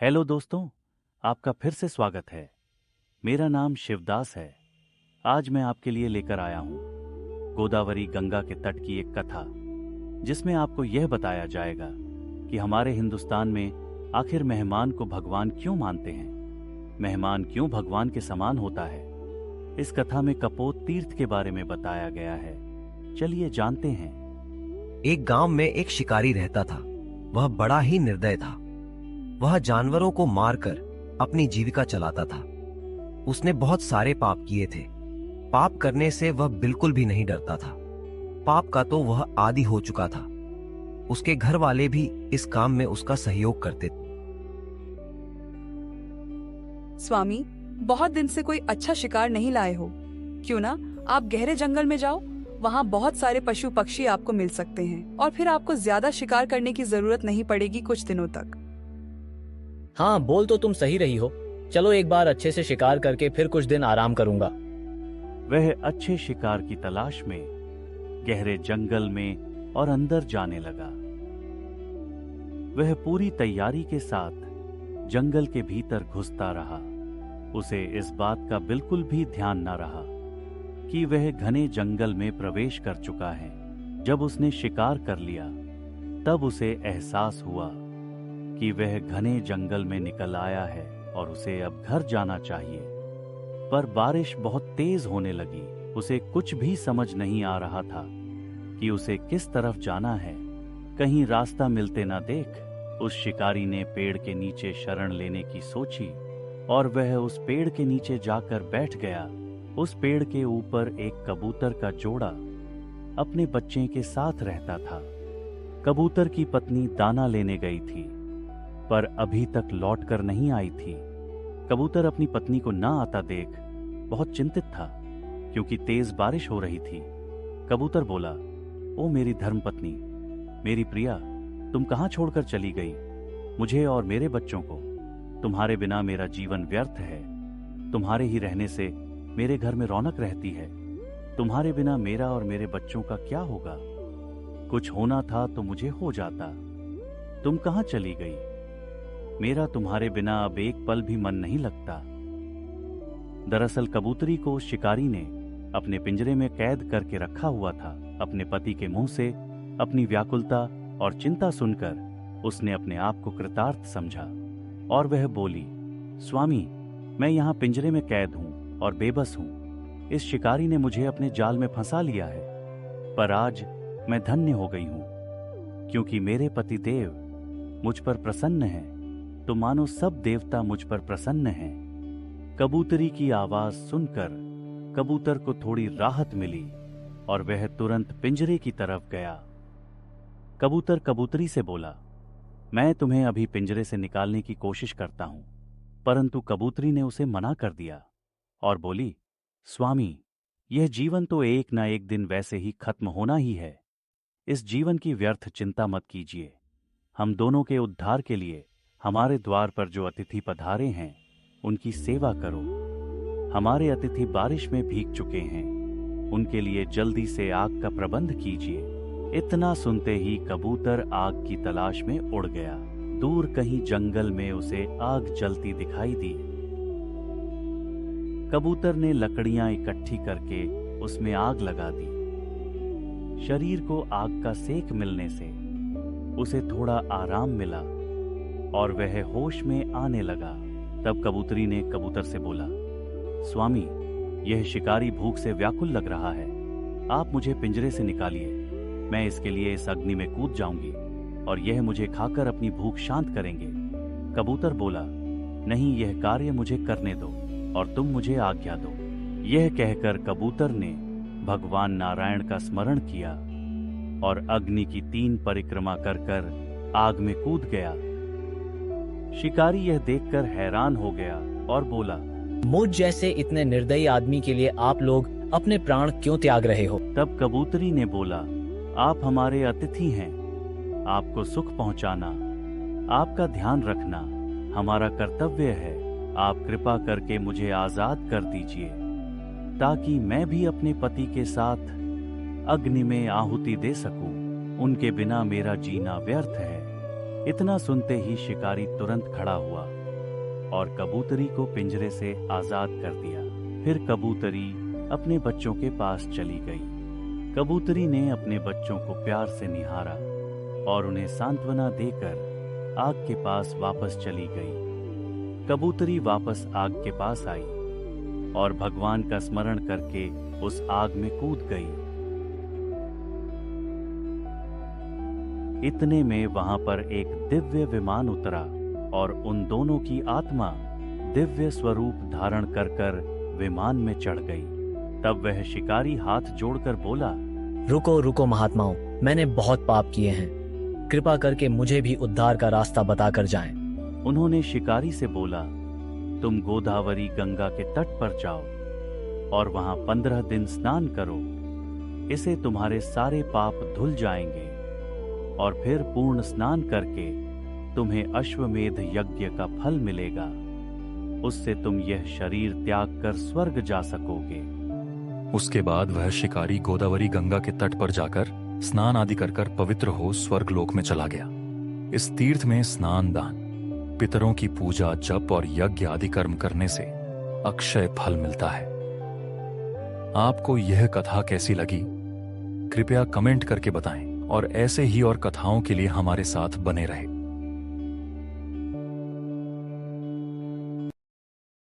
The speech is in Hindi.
हेलो दोस्तों, आपका फिर से स्वागत है। मेरा नाम शिवदास है। आज मैं आपके लिए लेकर आया हूँ गोदावरी गंगा के तट की एक कथा, जिसमें आपको यह बताया जाएगा कि हमारे हिंदुस्तान में आखिर मेहमान को भगवान क्यों मानते हैं, मेहमान क्यों भगवान के समान होता है। इस कथा में कपोत तीर्थ के बारे में बताया गया है। चलिए जानते हैं। एक गांव में एक शिकारी रहता था। वह बड़ा ही निर्दय था। वह जानवरों को मारकर अपनी जीविका चलाता था। उसने बहुत सारे पाप किए थे। पाप करने से वह बिल्कुल भी नहीं डरता था। पाप का तो वह आदी हो चुका था। उसके घर वाले भी इस काम में उसका सहयोग करते थे। स्वामी, बहुत दिन से कोई अच्छा शिकार नहीं लाए हो। क्यों ना आप गहरे जंगल में जाओ, वहाँ बहुत सारे पशु पक्षी आपको मिल सकते हैं और फिर आपको ज्यादा शिकार करने की जरूरत नहीं पड़ेगी कुछ दिनों तक। हाँ, बोल तो तुम सही रही हो। चलो एक बार अच्छे से शिकार करके फिर कुछ दिन आराम करूंगा। वह अच्छे शिकार की तलाश में गहरे जंगल में और अंदर जाने लगा। वह पूरी तैयारी के साथ जंगल के भीतर घुसता रहा। उसे इस बात का बिल्कुल भी ध्यान न रहा कि वह घने जंगल में प्रवेश कर चुका है। जब उसने शिकार कर लिया, तब उसे एहसास हुआ कि वह घने जंगल में निकल आया है और उसे अब घर जाना चाहिए। पर बारिश बहुत तेज होने लगी। उसे कुछ भी समझ नहीं आ रहा था कि उसे किस तरफ जाना है। कहीं रास्ता मिलते ना देख उस शिकारी ने पेड़ के नीचे शरण लेने की सोची और वह उस पेड़ के नीचे जाकर बैठ गया। उस पेड़ के ऊपर एक कबूतर का जोड़ा अपने बच्चे के साथ रहता था। कबूतर की पत्नी दाना लेने गई थी, पर अभी तक लौटकर नहीं आई थी। कबूतर अपनी पत्नी को ना आता देख बहुत चिंतित था, क्योंकि तेज बारिश हो रही थी। कबूतर बोला, ओ मेरी धर्मपत्नी, मेरी प्रिया, तुम कहाँ छोड़कर चली गई मुझे और मेरे बच्चों को? तुम्हारे बिना मेरा जीवन व्यर्थ है। तुम्हारे ही रहने से मेरे घर में रौनक रहती है। तुम्हारे बिना मेरा और मेरे बच्चों का क्या होगा? कुछ होना था तो मुझे हो जाता। तुम कहाँ चली गई? मेरा तुम्हारे बिना अब एक पल भी मन नहीं लगता। दरअसल कबूतरी को शिकारी ने अपने पिंजरे में कैद करके रखा हुआ था। अपने पति के मुंह से अपनी व्याकुलता और चिंता सुनकर उसने अपने आप को कृतार्थ समझा और वह बोली, स्वामी, मैं यहाँ पिंजरे में कैद हूं और बेबस हूं। इस शिकारी ने मुझे अपने जाल में फंसा लिया है, पर आज मैं धन्य हो गई हूं, क्योंकि मेरे पति देव मुझ पर प्रसन्न हैं। तो मानो सब देवता मुझ पर प्रसन्न हैं। कबूतरी की आवाज सुनकर कबूतर को थोड़ी राहत मिली और वह तुरंत पिंजरे की तरफ गया। कबूतर कबूतरी से बोला, मैं तुम्हें अभी पिंजरे से निकालने की कोशिश करता हूं। परंतु कबूतरी ने उसे मना कर दिया और बोली, स्वामी, यह जीवन तो एक ना एक दिन वैसे ही खत्म होना ही है। इस जीवन की व्यर्थ चिंता मत कीजिए। हम दोनों के उद्धार के लिए हमारे द्वार पर जो अतिथि पधारे हैं, उनकी सेवा करो। हमारे अतिथि बारिश में भीग चुके हैं, उनके लिए जल्दी से आग का प्रबंध कीजिए। इतना सुनते ही कबूतर आग की तलाश में उड़ गया। दूर कहीं जंगल में उसे आग जलती दिखाई दी। कबूतर ने लकड़ियां इकट्ठी करके उसमें आग लगा दी। शरीर को आग का सेक मिलने से उसे थोड़ा आराम मिला और वह होश में आने लगा। तब कबूतरी ने कबूतर से बोला, स्वामी, यह शिकारी भूख से व्याकुल लग रहा है। आप मुझे पिंजरे से निकालिए। मैं इसके लिए इस अग्नि में कूद जाऊंगी और यह मुझे खाकर अपनी भूख शांत करेंगे। कबूतर बोला, नहीं, यह कार्य मुझे करने दो और तुम मुझे आज्ञा दो। यह कहकर कबूतर ने भगवान नारायण का स्मरण किया और अग्नि की 3 परिक्रमा कर आग में कूद गया। शिकारी यह देखकर हैरान हो गया और बोला, मुझ जैसे इतने निर्दयी आदमी के लिए आप लोग अपने प्राण क्यों त्याग रहे हो? तब कबूतरी ने बोला, आप हमारे अतिथि हैं। आपको सुख पहुंचाना, आपका ध्यान रखना हमारा कर्तव्य है। आप कृपा करके मुझे आजाद कर दीजिए, ताकि मैं भी अपने पति के साथ अग्नि में आहुति दे सकूं। उनके बिना मेरा जीना व्यर्थ है। इतना सुनते ही शिकारी तुरंत खड़ा हुआ और कबूतरी को पिंजरे से आजाद कर दिया। फिर कबूतरी अपने बच्चों के पास चली गई। कबूतरी ने अपने बच्चों को प्यार से निहारा और उन्हें सांत्वना देकर आग के पास वापस चली गई। कबूतरी वापस आग के पास आई और भगवान का स्मरण करके उस आग में कूद गई। इतने में वहां पर एक दिव्य विमान उतरा और उन दोनों की आत्मा दिव्य स्वरूप धारण कर विमान में चढ़ गई। तब वह शिकारी हाथ जोड़कर बोला, रुको रुको महात्माओं, मैंने बहुत पाप किए हैं, कृपा करके मुझे भी उद्धार का रास्ता बताकर जाएं। उन्होंने शिकारी से बोला, तुम गोदावरी गंगा के तट पर जाओ और वहां 15 दिन स्नान करो। इससे तुम्हारे सारे पाप धुल जाएंगे और फिर पूर्ण स्नान करके तुम्हें अश्वमेध यज्ञ का फल मिलेगा। उससे तुम यह शरीर त्याग कर स्वर्ग जा सकोगे। उसके बाद वह शिकारी गोदावरी गंगा के तट पर जाकर स्नान आदि कर पवित्र हो स्वर्गलोक में चला गया। इस तीर्थ में स्नान दान, पितरों की पूजा, जप और यज्ञ आदि कर्म करने से अक्षय फल मिलता है। आपको यह कथा कैसी लगी? कृपया कमेंट करके बताएं और ऐसे ही और कथाओं के लिए हमारे साथ बने रहें।